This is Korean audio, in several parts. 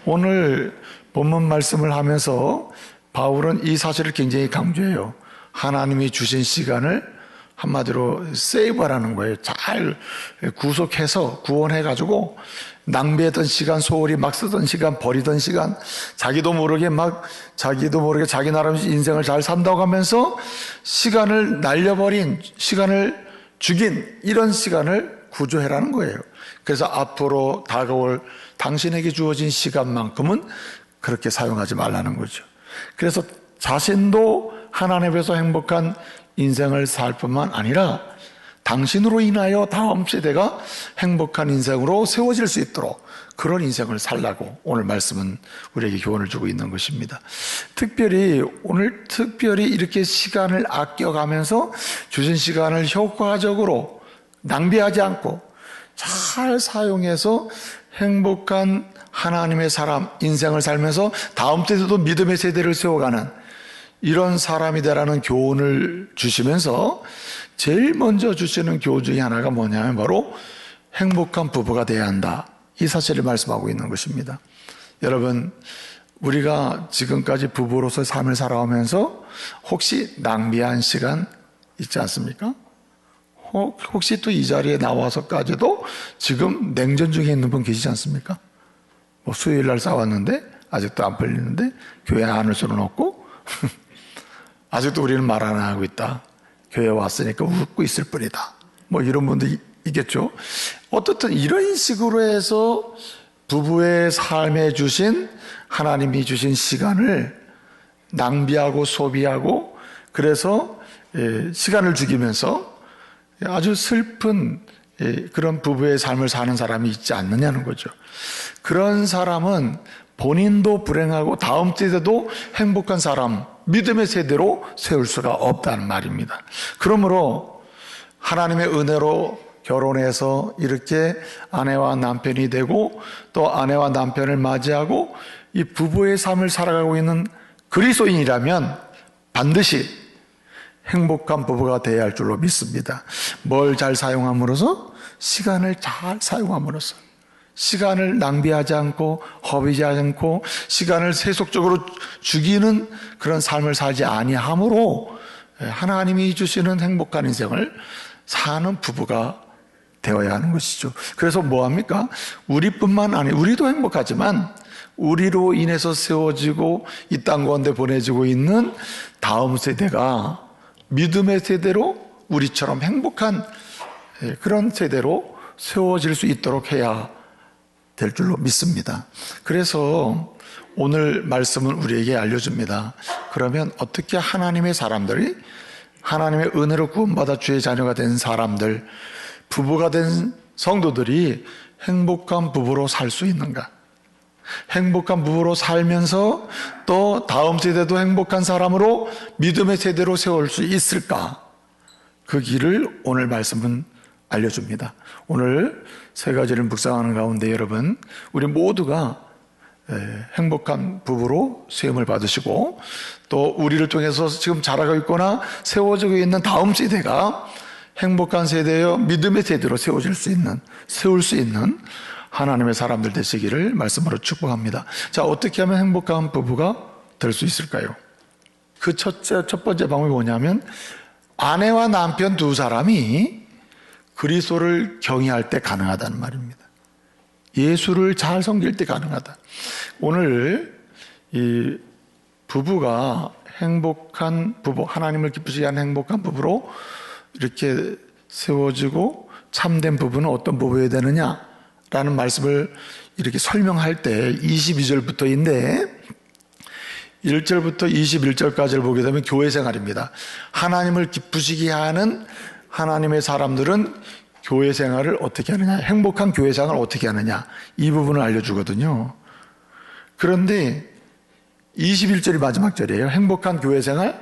오늘 본문 말씀을 하면서 바울은 이 사실을 굉장히 강조해요. 하나님이 주신 시간을 한마디로 세이브하라는 거예요. 잘 구속해서 구원해가지고 낭비했던 시간, 소홀히 막 쓰던 시간, 버리던 시간, 자기도 모르게 자기 나름 인생을 잘 산다고 하면서 시간을 날려버린, 시간을 죽인 이런 시간을 구조해라는 거예요. 그래서 앞으로 다가올 당신에게 주어진 시간만큼은 그렇게 사용하지 말라는 거죠. 그래서 자신도 하나님 앞에서 행복한 인생을 살 뿐만 아니라 당신으로 인하여 다음 세대가 행복한 인생으로 세워질 수 있도록 그런 인생을 살라고 오늘 말씀은 우리에게 교훈을 주고 있는 것입니다. 오늘 특별히 이렇게 시간을 아껴가면서 주신 시간을 효과적으로 낭비하지 않고 잘 사용해서 행복한 하나님의 사람, 인생을 살면서 다음 세대도 믿음의 세대를 세워가는 이런 사람이 되라는 교훈을 주시면서 제일 먼저 주시는 교훈 중에 하나가 뭐냐면 바로 행복한 부부가 돼야 한다. 이 사실을 말씀하고 있는 것입니다. 여러분, 우리가 지금까지 부부로서 삶을 살아오면서 혹시 낭비한 시간 있지 않습니까? 혹시 또 이 자리에 나와서까지도 지금 냉전 중에 있는 분 계시지 않습니까? 수요일 날 싸웠는데 아직도 안 풀리는데 교회 안 올 수는 없고 아직도 우리는 말 안 하고 있다. 교회 왔으니까 웃고 있을 뿐이다. 이런 분도 있겠죠. 어떻든 이런 식으로 해서 부부의 삶에 주신 하나님이 주신 시간을 낭비하고 소비하고 그래서 시간을 죽이면서 아주 슬픈 그런 부부의 삶을 사는 사람이 있지 않느냐는 거죠. 그런 사람은 본인도 불행하고 다음 세대도 행복한 사람, 믿음의 세대로 세울 수가 없다는 말입니다. 그러므로 하나님의 은혜로 결혼해서 이렇게 아내와 남편이 되고 또 아내와 남편을 맞이하고 이 부부의 삶을 살아가고 있는 그리스도인이라면 반드시 행복한 부부가 되어야 할 줄로 믿습니다. 뭘 잘 사용함으로써? 시간을 잘 사용함으로써 시간을 낭비하지 않고 허비지 않고 시간을 세속적으로 죽이는 그런 삶을 살지 아니함으로 하나님이 주시는 행복한 인생을 사는 부부가 되어야 하는 것이죠. 그래서 뭐합니까? 우리뿐만 아니라 우리도 행복하지만 우리로 인해서 세워지고 이 땅 가운데 보내지고 있는 다음 세대가 믿음의 세대로 우리처럼 행복한 그런 세대로 세워질 수 있도록 해야 될 줄로 믿습니다. 그래서 오늘 말씀은 우리에게 알려줍니다. 그러면 어떻게 하나님의 사람들이 하나님의 은혜로 구원받아 주의 자녀가 된 사람들, 부부가 된 성도들이 행복한 부부로 살 수 있는가? 행복한 부부로 살면서 또 다음 세대도 행복한 사람으로 믿음의 세대로 세울 수 있을까? 그 길을 오늘 말씀은 알려줍니다. 오늘 세 가지를 묵상하는 가운데 여러분, 우리 모두가 행복한 부부로 세움을 받으시고 또 우리를 통해서 지금 자라고 있거나 세워지고 있는 다음 세대가 행복한 세대여 믿음의 세대로 세울 수 있는 하나님의 사람들 되시기를 말씀으로 축복합니다. 자, 어떻게 하면 행복한 부부가 될 수 있을까요? 그 첫 번째 방법이 뭐냐면 아내와 남편 두 사람이 그리스도를 경외할 때 가능하다는 말입니다. 예수를 잘 섬길 때 가능하다. 오늘 이 부부가 행복한 부부, 하나님을 기쁘시게 하는 행복한 부부로 이렇게 세워지고 참된 부부는 어떤 부부여야 되느냐라는 말씀을 이렇게 설명할 때 22절부터인데 1절부터 21절까지를 보게 되면 교회 생활입니다. 하나님을 기쁘시게 하는 하나님의 사람들은 교회 생활을 어떻게 하느냐, 행복한 교회 생활을 어떻게 하느냐, 이 부분을 알려주거든요. 그런데 21절이 마지막 절이에요. 행복한 교회 생활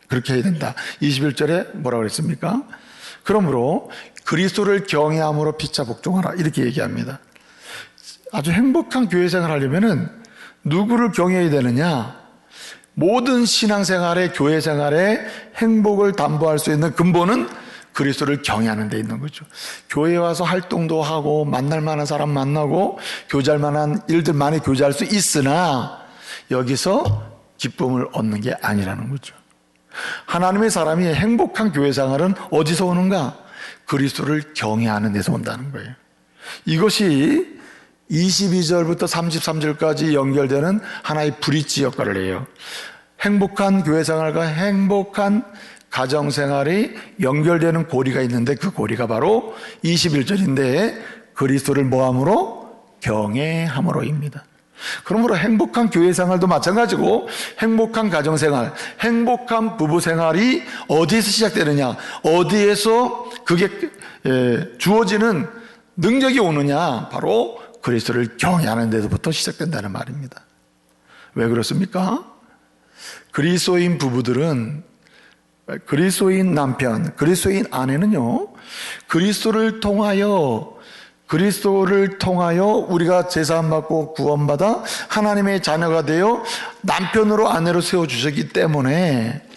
그렇게 해야 된다. 21절에 뭐라고 그랬습니까? 그러므로 그리스도를 경외함으로 피차 복종하라, 이렇게 얘기합니다. 아주 행복한 교회 생활을 하려면은 누구를 경외해야 되느냐? 모든 신앙생활의 교회 생활의 행복을 담보할 수 있는 근본은 그리스도를 경외하는 데 있는 거죠. 교회에 와서 활동도 하고 만날 만한 사람 만나고 교제할 만한 일들 많이 교제할 수 있으나 여기서 기쁨을 얻는 게 아니라는 거죠. 하나님의 사람이 행복한 교회 생활은 어디서 오는가? 그리스도를 경외하는 데서 온다는 거예요. 이것이 22절부터 33절까지 연결되는 하나의 브릿지 역할을 해요. 행복한 교회 생활과 행복한 가정 생활이 연결되는 고리가 있는데 그 고리가 바로 21절인데 그리스도를 뭐함으로? 경외함으로입니다. 그러므로 행복한 교회 생활도 마찬가지고 행복한 가정 생활, 행복한 부부 생활이 어디에서 시작되느냐, 어디에서 그게 주어지는 능력이 오느냐, 바로 그리스도를 경외하는 데서부터 시작된다는 말입니다. 왜 그렇습니까? 그리스도인 부부들은, 그리스도인 남편, 그리스도인 아내는요, 그리스도를 통하여 우리가 제사함 받고 구원받아 하나님의 자녀가 되어 남편으로 아내로 세워주셨기 때문에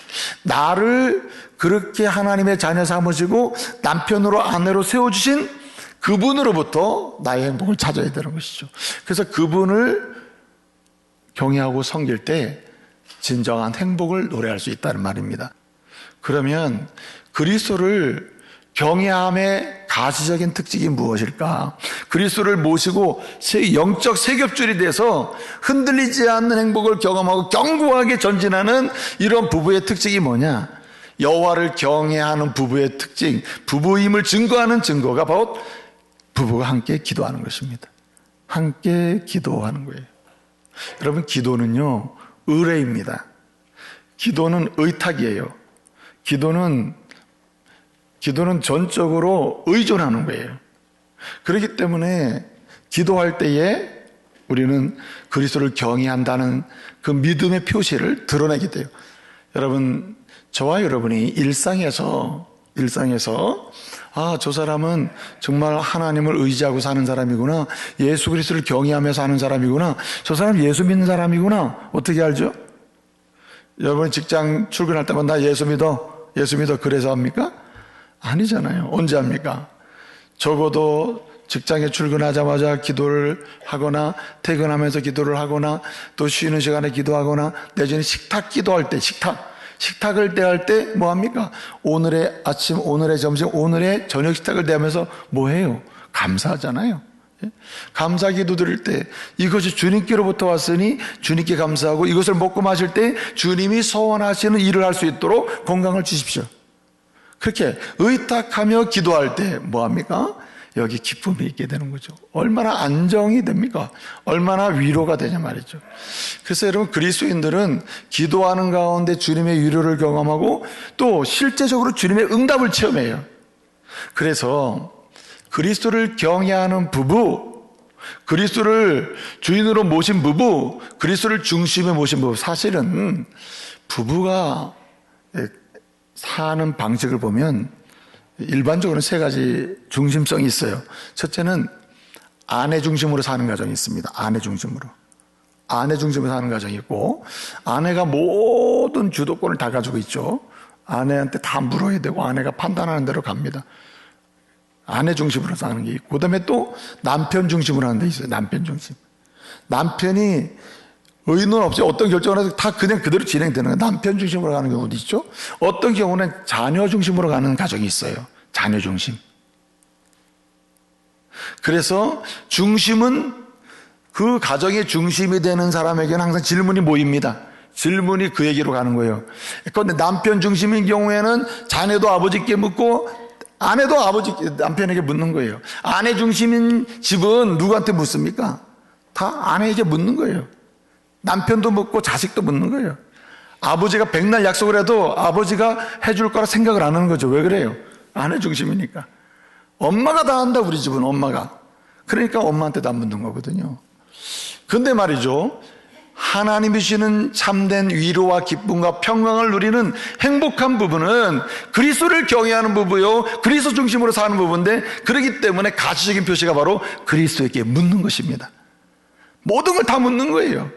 나를 그렇게 하나님의 자녀 삼으시고 남편으로 아내로 세워주신 그분으로부터 나의 행복을 찾아야 되는 것이죠. 그래서 그분을 경외하고 섬길 때 진정한 행복을 노래할 수 있다는 말입니다. 그러면 그리스도를 경외함의 가시적인 특징이 무엇일까? 그리스도를 모시고 영적 세겹줄이 돼서 흔들리지 않는 행복을 경험하고 견고하게 전진하는 이런 부부의 특징이 뭐냐? 여호와를 경외하는 부부의 특징, 부부임을 증거하는 증거가 바로 부부가 함께 기도하는 것입니다. 함께 기도하는 거예요. 여러분, 기도는요, 의뢰입니다. 기도는 의탁이에요. 기도는 전적으로 의존하는 거예요. 그렇기 때문에 기도할 때에 우리는 그리스도를 경외한다는 그 믿음의 표시를 드러내게 돼요. 여러분, 저와 여러분이 일상에서 저 사람은 정말 하나님을 의지하고 사는 사람이구나, 예수 그리스도를 경외하며 사는 사람이구나, 저 사람 예수 믿는 사람이구나, 어떻게 알죠? 여러분 직장 출근할 때마다 나 예수 믿어 그래서 합니까? 아니잖아요. 언제 합니까? 적어도 직장에 출근하자마자 기도를 하거나 퇴근하면서 기도를 하거나 또 쉬는 시간에 기도하거나 내지는 식탁 기도할 때 식탁을 대할 때 뭐 합니까? 오늘의 아침, 오늘의 점심, 오늘의 저녁 식탁을 대하면서 뭐 해요? 감사하잖아요. 감사 기도 드릴 때 이것이 주님께로부터 왔으니 주님께 감사하고 이것을 먹고 마실 때 주님이 소원하시는 일을 할 수 있도록 건강을 주십시오. 그렇게 의탁하며 기도할 때 뭐합니까? 여기 기쁨이 있게 되는 거죠. 얼마나 안정이 됩니까? 얼마나 위로가 되냐 말이죠. 그래서 여러분, 그리스도인들은 기도하는 가운데 주님의 위로를 경험하고 또 실제적으로 주님의 응답을 체험해요. 그래서 그리스도를 경외하는 부부, 그리스도를 주인으로 모신 부부, 그리스도를 중심에 모신 부부, 사실은 부부가 사는 방식을 보면 일반적으로는 세 가지 중심성이 있어요. 첫째는 아내 중심으로 사는 가정이 있습니다. 아내 중심으로 사는 가정이 있고, 아내가 모든 주도권을 다 가지고 있죠. 아내한테 다 물어야 되고 아내가 판단하는 대로 갑니다. 아내 중심으로 사는 게 있고, 그 다음에 또 남편 중심으로 하는 데 있어요. 남편 중심. 남편이 의논 없이 어떤 결정을 해서 다 그냥 그대로 진행되는 거예요. 남편 중심으로 가는 경우도 있죠. 어떤 경우는 자녀 중심으로 가는 가정이 있어요. 자녀 중심. 그래서 중심은, 그 가정의 중심이 되는 사람에게는 항상 질문이 모입니다. 질문이 그에게로 가는 거예요. 그런데 남편 중심인 경우에는 자녀도 아버지께 묻고 아내도 남편에게 묻는 거예요. 아내 중심인 집은 누구한테 묻습니까? 다 아내에게 묻는 거예요. 남편도 묻고 자식도 묻는 거예요. 아버지가 백날 약속을 해도 아버지가 해줄 거라 생각을 안 하는 거죠. 왜 그래요? 아내 중심이니까. 엄마가 다 한다, 우리 집은 엄마가. 그러니까 엄마한테도 안 묻는 거거든요. 근데 말이죠, 하나님이 주시는 참된 위로와 기쁨과 평강을 누리는 행복한 부부는 그리스도를 경외하는 부부요, 그리스도 중심으로 사는 부부인데, 그렇기 때문에 가시적인 표시가 바로 그리스도에게 묻는 것입니다. 모든 걸 다 묻는 거예요.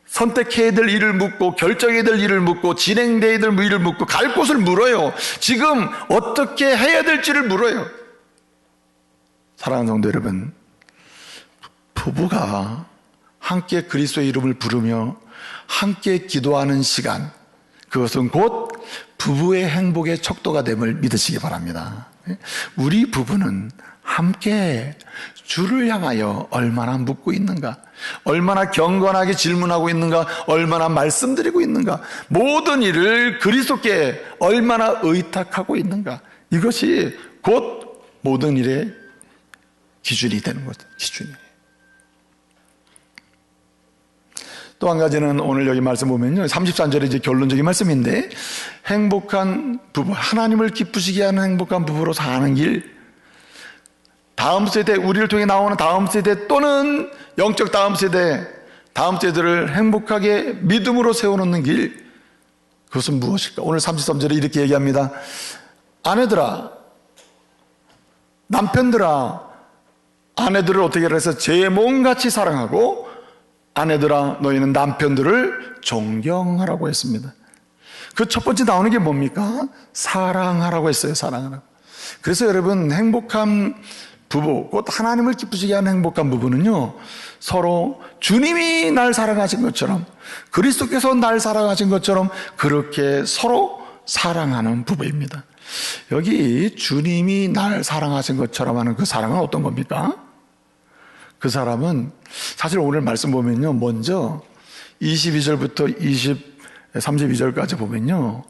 선택해야 될 일을 묻고, 결정해야 될 일을 묻고, 진행돼야 될 일을 묻고, 갈 곳을 물어요. 지금 어떻게 해야 될지를 물어요. 사랑하는 성도 여러분, 부부가 함께 그리스도의 이름을 부르며 함께 기도하는 시간, 그것은 곧 부부의 행복의 척도가 됨을 믿으시기 바랍니다. 우리 부부는 함께 주를 향하여 얼마나 묻고 있는가, 얼마나 경건하게 질문하고 있는가, 얼마나 말씀드리고 있는가, 모든 일을 그리스도께 얼마나 의탁하고 있는가, 이것이 곧 모든 일의 기준이 되는 거죠. 기준이에요. 또 한 가지는 오늘 여기 말씀 보면요, 33절에 이제 결론적인 말씀인데, 행복한 부부, 하나님을 기쁘시게 하는 행복한 부부로 사는 길, 다음 세대, 우리를 통해 나오는 다음 세대 또는 영적 다음 세대들을 행복하게 믿음으로 세워놓는 길, 그것은 무엇일까? 오늘 33절에 이렇게 얘기합니다. 아내들아, 남편들아, 아내들을 어떻게 해서 제 몸같이 사랑하고, 아내들아, 너희는 남편들을 존경하라고 했습니다. 그 첫 번째 나오는 게 뭡니까? 사랑하라고 했어요. 사랑하라고. 그래서 여러분, 행복한 부부, 곧 하나님을 기쁘시게 하는 행복한 부부는요, 서로 주님이 날 사랑하신 것처럼, 그리스도께서 날 사랑하신 것처럼 그렇게 서로 사랑하는 부부입니다. 여기 주님이 날 사랑하신 것처럼 하는 그 사랑은 어떤 겁니까? 그 사람은 사실 오늘 말씀 보면요, 먼저 22절부터 32절까지 보면요,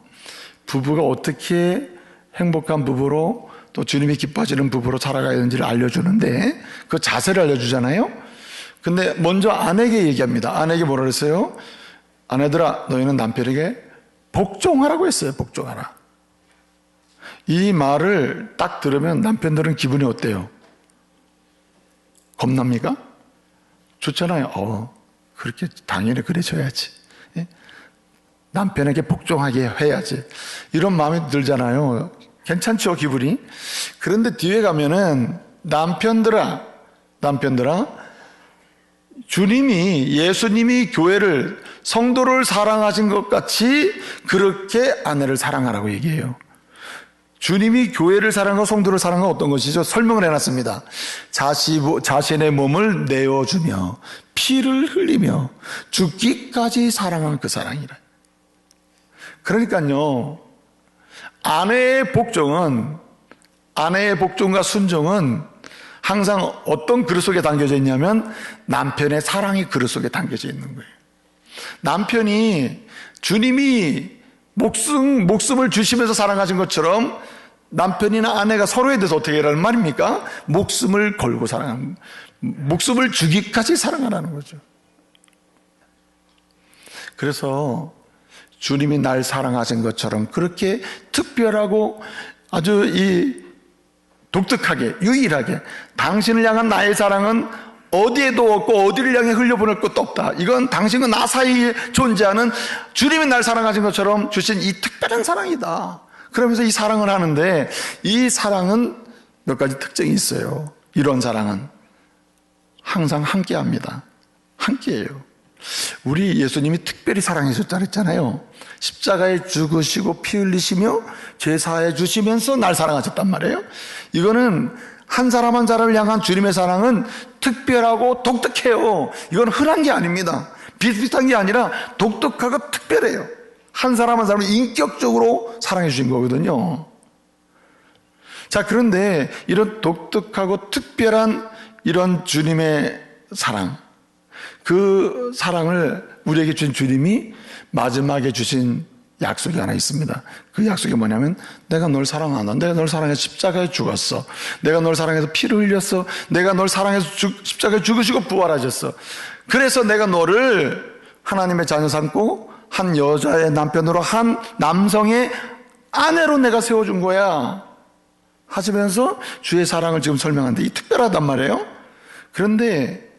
부부가 어떻게 행복한 부부로 또 주님이 기뻐하시는 부부로 살아가야 되는지를 알려주는데, 그 자세를 알려주잖아요. 근데 먼저 아내에게 얘기합니다. 아내에게 뭐라 그랬어요? 아내들아, 너희는 남편에게 복종하라고 했어요. 복종하라. 이 말을 딱 들으면 남편들은 기분이 어때요? 겁납니까? 좋잖아요. 그렇게 당연히 그래줘야지. 예? 남편에게 복종하게 해야지. 이런 마음이 들잖아요. 괜찮죠, 기분이? 그런데 뒤에 가면은 남편들아, 예수님이 교회를, 성도를 사랑하신 것 같이 그렇게 아내를 사랑하라고 얘기해요. 주님이 교회를 사랑하고 성도를 사랑하고 어떤 것이죠? 설명을 해놨습니다. 자신의 몸을 내어주며 피를 흘리며 죽기까지 사랑하는 그 사랑이라. 그러니까요, 아내의 복종과 순종은 항상 어떤 그릇 속에 담겨져 있냐면 남편의 사랑이 그릇 속에 담겨져 있는 거예요. 남편이 주님이 목숨을 주시면서 사랑하신 것처럼 남편이나 아내가 서로에 대해서 어떻게 하라는 말입니까? 목숨을 걸고 사랑하는, 목숨을 주기까지 사랑하라는 거죠. 그래서 주님이 날 사랑하신 것처럼 그렇게 특별하고 아주 독특하게, 유일하게 당신을 향한 나의 사랑은 어디에도 없고 어디를 향해 흘려보낼 것도 없다. 이건 당신과 나 사이에 존재하는 주님이 날 사랑하신 것처럼 주신 이 특별한 사랑이다. 그러면서 이 사랑을 하는데, 이 사랑은 몇 가지 특징이 있어요. 이런 사랑은 항상 함께합니다. 함께해요. 우리 예수님이 특별히 사랑하셨다 그랬잖아요. 십자가에 죽으시고 피 흘리시며 죄 사해 주시면서 날 사랑하셨단 말이에요. 이거는 한 사람 한 사람을 향한 주님의 사랑은 특별하고 독특해요. 이건 흔한 게 아닙니다. 비슷비슷한 게 아니라 독특하고 특별해요. 한 사람 한 사람을 인격적으로 사랑해 주신 거거든요. 자, 그런데 이런 독특하고 특별한 이런 주님의 사랑, 그 사랑을 우리에게 주신 주님이 마지막에 주신 약속이 하나 있습니다. 그 약속이 뭐냐면, 내가 널 사랑한다. 내가 널 사랑해서 십자가에 죽었어. 내가 널 사랑해서 피를 흘렸어. 내가 널 사랑해서 십자가에 죽으시고 부활하셨어. 그래서 내가 너를 하나님의 자녀 삼고 한 여자의 남편으로, 한 남성의 아내로 내가 세워준 거야 하시면서 주의 사랑을 지금 설명하는데, 이 특별하단 말이에요. 그런데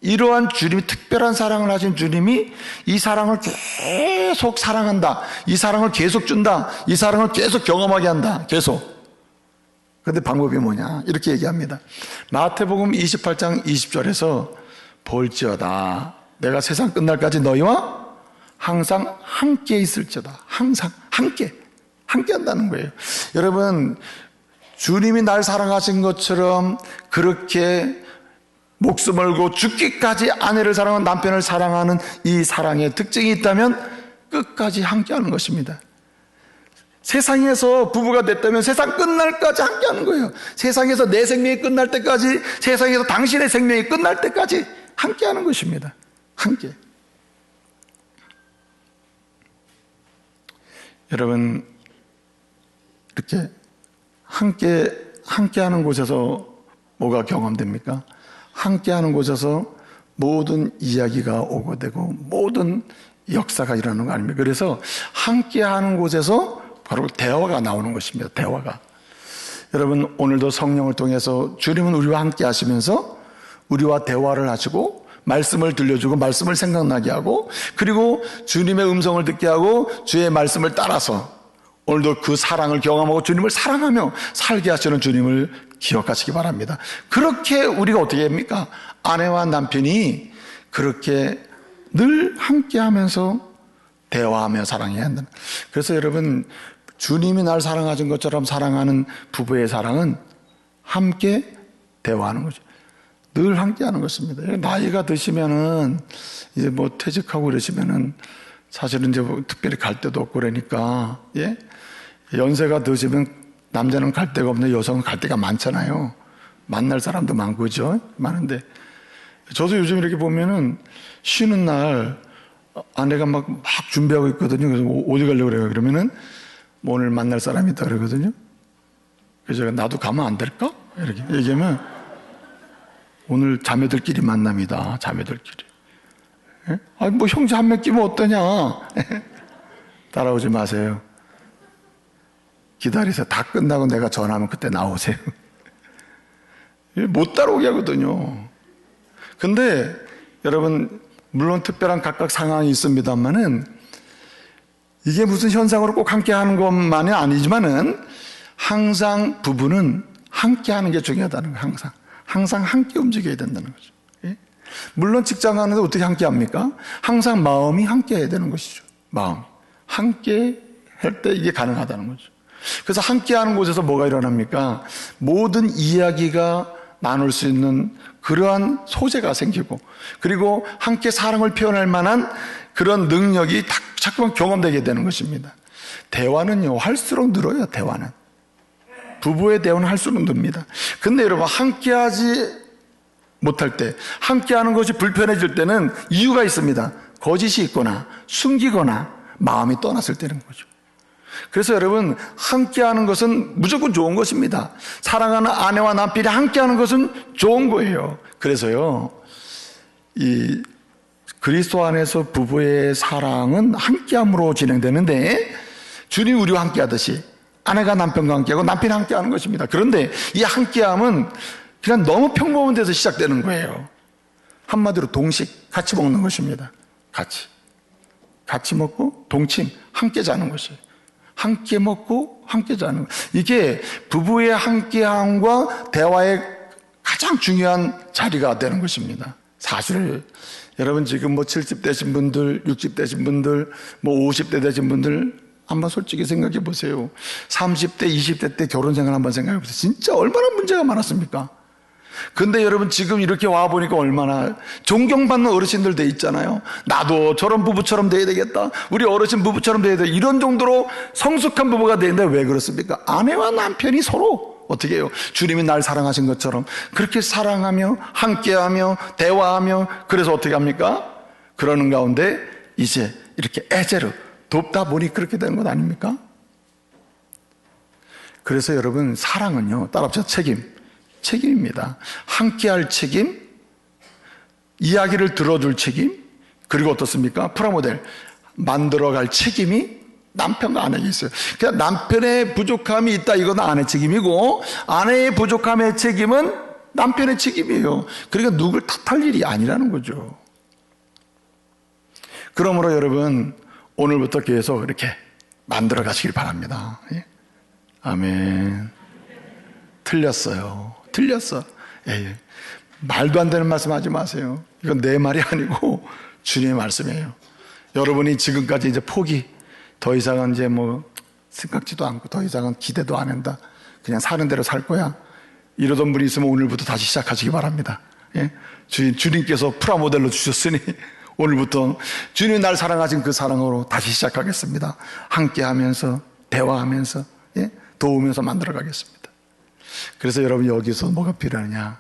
이러한 주님이, 특별한 사랑을 하신 주님이 이 사랑을 계속 사랑한다, 이 사랑을 계속 준다, 이 사랑을 계속 경험하게 한다. 계속. 그런데 방법이 뭐냐, 이렇게 얘기합니다. 마태복음 28장 20절에서 볼지어다 내가 세상 끝날까지 너희와 항상 함께 있을지어다. 항상 함께 한다는 거예요. 여러분, 주님이 날 사랑하신 것처럼 그렇게 목숨 걸고 죽기까지 아내를 사랑하는, 남편을 사랑하는 이 사랑의 특징이 있다면 끝까지 함께하는 것입니다. 세상에서 부부가 됐다면 세상 끝날까지 함께하는 거예요. 세상에서 내 생명이 끝날 때까지, 세상에서 당신의 생명이 끝날 때까지 함께하는 것입니다. 함께. 여러분, 이렇게 함께하는 곳에서 뭐가 경험됩니까? 함께하는 곳에서 모든 이야기가 오고 되고 모든 역사가 일어나는 거 아닙니까? 그래서 함께하는 곳에서 바로 대화가 나오는 것입니다. 대화가. 여러분, 오늘도 성령을 통해서 주님은 우리와 함께 하시면서 우리와 대화를 하시고 말씀을 들려주고 말씀을 생각나게 하고, 그리고 주님의 음성을 듣게 하고 주의 말씀을 따라서 오늘도 그 사랑을 경험하고 주님을 사랑하며 살게 하시는 주님을 기억하시기 바랍니다. 그렇게 우리가 어떻게 합니까? 아내와 남편이 그렇게 늘 함께 하면서 대화하며 사랑해야 한다는. 그래서 여러분, 주님이 날 사랑하신 것처럼 사랑하는 부부의 사랑은 함께 대화하는 거죠. 늘 함께 하는 것입니다. 나이가 드시면은 이제 뭐 퇴직하고 그러시면은 사실은 이제 뭐 특별히 갈 데도 없고 그러니까, 예? 연세가 드시면 남자는 갈 데가 없는데 여성은 갈 데가 많잖아요. 만날 사람도 많고, 그죠? 많은데. 저도 요즘 이렇게 보면은 쉬는 날 아내가 막 준비하고 있거든요. 그래서 어디 가려고 그래요? 그러면은 뭐 오늘 만날 사람이 있다 그러거든요. 그래서 제가 나도 가면 안 될까? 이렇게 얘기하면 오늘 자매들끼리 만납니다. 자매들끼리. 예? 아니, 뭐 형제 한 명 끼면 어떠냐? 따라오지 마세요. 기다리세요. 다 끝나고 내가 전화하면 그때 나오세요. 못 따라오게 하거든요. 근데 여러분, 물론 특별한 각각 상황이 있습니다만은 이게 무슨 현상으로 꼭 함께 하는 것만이 아니지만은 항상 부부는 함께 하는 게 중요하다는 거예요. 항상 함께 움직여야 된다는 거죠. 예? 물론 직장 가는데 어떻게 함께 합니까? 항상 마음이 함께 해야 되는 것이죠. 마음. 함께 할 때 이게 가능하다는 거죠. 그래서 함께 하는 곳에서 뭐가 일어납니까? 모든 이야기가 나눌 수 있는 그러한 소재가 생기고, 그리고 함께 사랑을 표현할 만한 그런 능력이 자꾸만 경험되게 되는 것입니다. 대화는요, 할수록 늘어요. 대화는. 부부의 대화는 할수록 늡니다. 근데 여러분, 함께하지 못할 때, 함께하는 것이 불편해질 때는 이유가 있습니다. 거짓이 있거나 숨기거나 마음이 떠났을 때는 거죠. 그래서 여러분, 함께하는 것은 무조건 좋은 것입니다. 사랑하는 아내와 남편이 함께하는 것은 좋은 거예요. 그래서요, 이 그리스도 안에서 부부의 사랑은 함께함으로 진행되는데, 주님이 우리와 함께하듯이 아내가 남편과 함께하고 남편이 함께하는 것입니다. 그런데 이 함께함은 그냥 너무 평범한 데서 시작되는 거예요. 한마디로 동식, 같이 먹는 것입니다. 같이 먹고 동침, 함께 자는 것이에요. 함께 먹고 함께 자는 것. 이게 부부의 함께함과 대화의 가장 중요한 자리가 되는 것입니다. 사실 여러분, 지금 뭐 70 되신 분들, 60 되신 분들, 뭐 50대 되신 분들 한번 솔직히 생각해 보세요. 30대, 20대 때 결혼 생활 한번 생각해 보세요. 진짜 얼마나 문제가 많았습니까? 근데 여러분, 지금 이렇게 와보니까 얼마나 존경받는 어르신들 돼 있잖아요. 나도 저런 부부처럼 돼야 되겠다. 우리 어르신 부부처럼 돼야 돼. 이런 정도로 성숙한 부부가 되는데 왜 그렇습니까? 아내와 남편이 서로 어떻게 해요? 주님이 날 사랑하신 것처럼 그렇게 사랑하며 함께하며 대화하며, 그래서 어떻게 합니까? 그러는 가운데 이제 이렇게 에제르 돕다 보니 그렇게 되는 것 아닙니까? 그래서 여러분, 사랑은요, 따라합시다. 책임입니다. 함께할 책임, 이야기를 들어줄 책임, 그리고 어떻습니까? 프라모델 만들어갈 책임이 남편과 아내에게 있어요. 그냥 남편의 부족함이 있다, 이건 아내 책임이고, 아내의 부족함의 책임은 남편의 책임이에요. 그러니까 누굴 탓할 일이 아니라는 거죠. 그러므로 여러분, 오늘부터 계속 이렇게 만들어 가시길 바랍니다. 예? 아멘. 틀렸어. 말도 안 되는 말씀 하지 마세요. 이건 내 말이 아니고 주님의 말씀이에요. 여러분이 지금까지 이제 포기, 더 이상은 이제 뭐 생각지도 않고 더 이상은 기대도 안 한다, 그냥 사는 대로 살 거야, 이러던 분이 있으면 오늘부터 다시 시작하시기 바랍니다. 예? 주님께서 프라모델로 주셨으니 오늘부터 주님이 날 사랑하신 그 사랑으로 다시 시작하겠습니다. 함께 하면서 대화하면서, 예? 도우면서 만들어 가겠습니다. 그래서 여러분, 여기서 뭐가 필요하냐?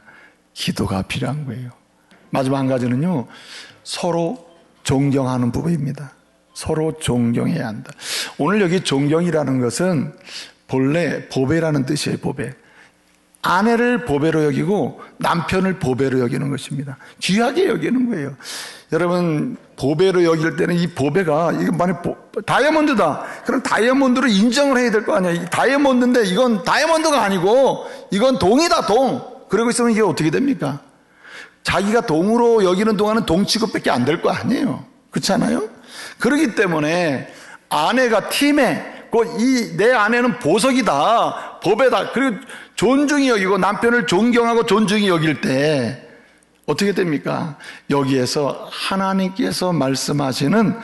기도가 필요한 거예요. 마지막 한 가지는요, 서로 존경하는 부부입니다. 서로 존경해야 한다. 오늘 여기 존경이라는 것은 본래 보배라는 뜻이에요. 보배. 아내를 보배로 여기고 남편을 보배로 여기는 것입니다. 귀하게 여기는 거예요. 여러분, 보배로 여길 때는 이 보배가, 이게 만약 다이아몬드다, 그럼 다이아몬드로 인정을 해야 될 거 아니야. 다이아몬드인데 이건 다이아몬드가 아니고 이건 동이다, 동. 그러고 있으면 이게 어떻게 됩니까? 자기가 동으로 여기는 동안은 동 취급밖에 안 될 거 아니에요. 그렇지 않아요? 그렇기 때문에 아내가 팀에 내 아내는 보석이다, 보배다, 그리고 존중이 여기고 남편을 존경하고 존중이 여길 때 어떻게 됩니까? 여기에서 하나님께서 말씀하시는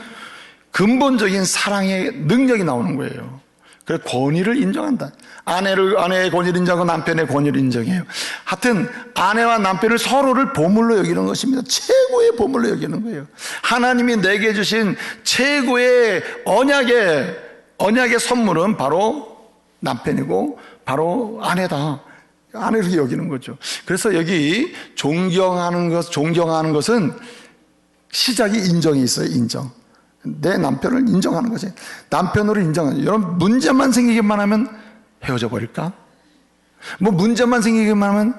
근본적인 사랑의 능력이 나오는 거예요. 그래서 권위를 인정한다. 아내의 권위를 인정하고 남편의 권위를 인정해요. 하여튼 아내와 남편을 서로를 보물로 여기는 것입니다. 최고의 보물로 여기는 거예요. 하나님이 내게 주신 최고의 언약의 선물은 바로 남편이고 바로 아내다. 아내를 여기는 거죠. 그래서 여기 존경하는 것은 시작이 인정이 있어요. 인정. 내 남편을 인정하는 거지. 남편으로 인정하는. 여러분, 문제만 생기기만 하면 헤어져 버릴까? 뭐 문제만 생기기만 하면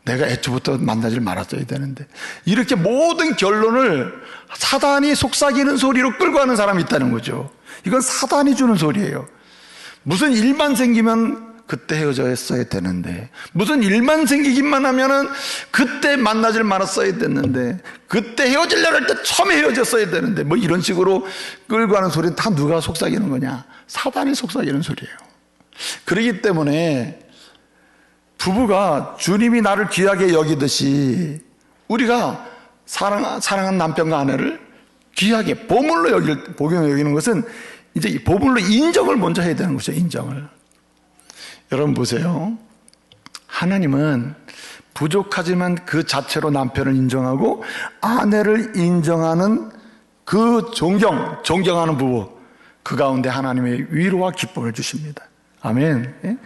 내가 애초부터 만나질 말았어야 되는데, 이렇게 모든 결론을 사단이 속삭이는 소리로 끌고 가는 사람이 있다는 거죠. 이건 사단이 주는 소리예요. 무슨 일만 생기면 그때 헤어졌어야 되는데, 무슨 일만 생기기만 하면은 그때 만나질 말았어야 됐는데, 그때 헤어지려고 할 때 처음에 헤어졌어야 되는데, 뭐 이런 식으로 끌고 가는 소리는 다 누가 속삭이는 거냐? 사단이 속삭이는 소리예요. 그렇기 때문에 부부가 주님이 나를 귀하게 여기듯이 우리가 사랑하는 남편과 아내를 귀하게 보물로 여기는 것은 이제 이 보물로 인정을 먼저 해야 되는 거죠. 인정을. 여러분 보세요. 하나님은 부족하지만 그 자체로 남편을 인정하고 아내를 인정하는 그 존경하는 부부, 그 가운데 하나님의 위로와 기쁨을 주십니다. 아멘. 예?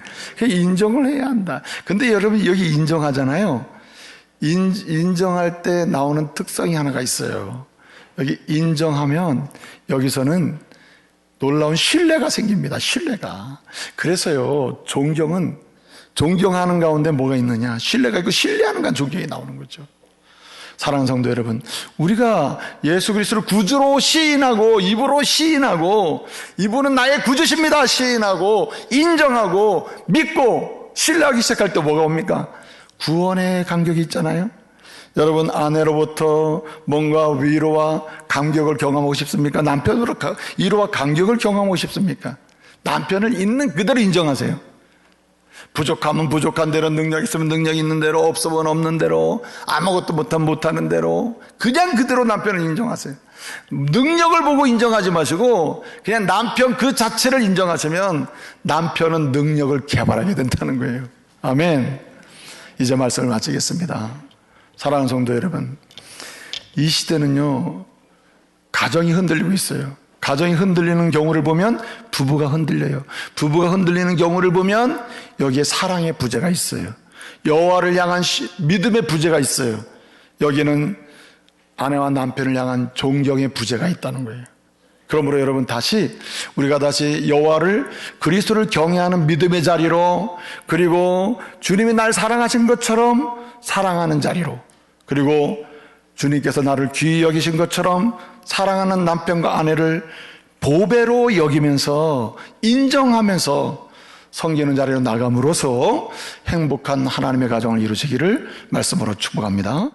인정을 해야 한다. 근데 여러분, 여기 인정하잖아요. 인정할 때 나오는 특성이 하나가 있어요. 여기 인정하면 여기서는 놀라운 신뢰가 생깁니다. 신뢰가. 그래서요, 존경하는 가운데 뭐가 있느냐? 신뢰가 있고, 신뢰하는 건 존경이 나오는 거죠. 사랑하는 성도 여러분, 우리가 예수 그리스도를 구주로 시인하고 입으로 시인하고, 이분은 나의 구주십니다 시인하고 인정하고 믿고 신뢰하기 시작할 때 뭐가 옵니까? 구원의 감격이 있잖아요. 여러분, 아내로부터 뭔가 위로와 감격을 경험하고 싶습니까? 남편으로 위로와 감격을 경험하고 싶습니까? 남편을 있는 그대로 인정하세요. 부족하면 부족한 대로, 능력 있으면 능력 있는 대로, 없으면 없는 대로, 아무것도 못하면 못하는 대로, 그냥 그대로 남편을 인정하세요. 능력을 보고 인정하지 마시고 그냥 남편 그 자체를 인정하시면 남편은 능력을 개발하게 된다는 거예요. 아멘. 이제 말씀을 마치겠습니다. 사랑하는 성도 여러분, 이 시대는요, 가정이 흔들리고 있어요. 가정이 흔들리는 경우를 보면 부부가 흔들려요. 부부가 흔들리는 경우를 보면 여기에 사랑의 부재가 있어요. 여호와를 향한 믿음의 부재가 있어요. 여기는 아내와 남편을 향한 존경의 부재가 있다는 거예요. 그러므로 여러분, 우리가 다시 여호와를, 그리스도를 경외하는 믿음의 자리로, 그리고 주님이 날 사랑하신 것처럼 사랑하는 자리로, 그리고 주님께서 나를 귀히 여기신 것처럼 사랑하는 남편과 아내를 보배로 여기면서 인정하면서 섬기는 자리로 나감으로써 행복한 하나님의 가정을 이루시기를 말씀으로 축복합니다.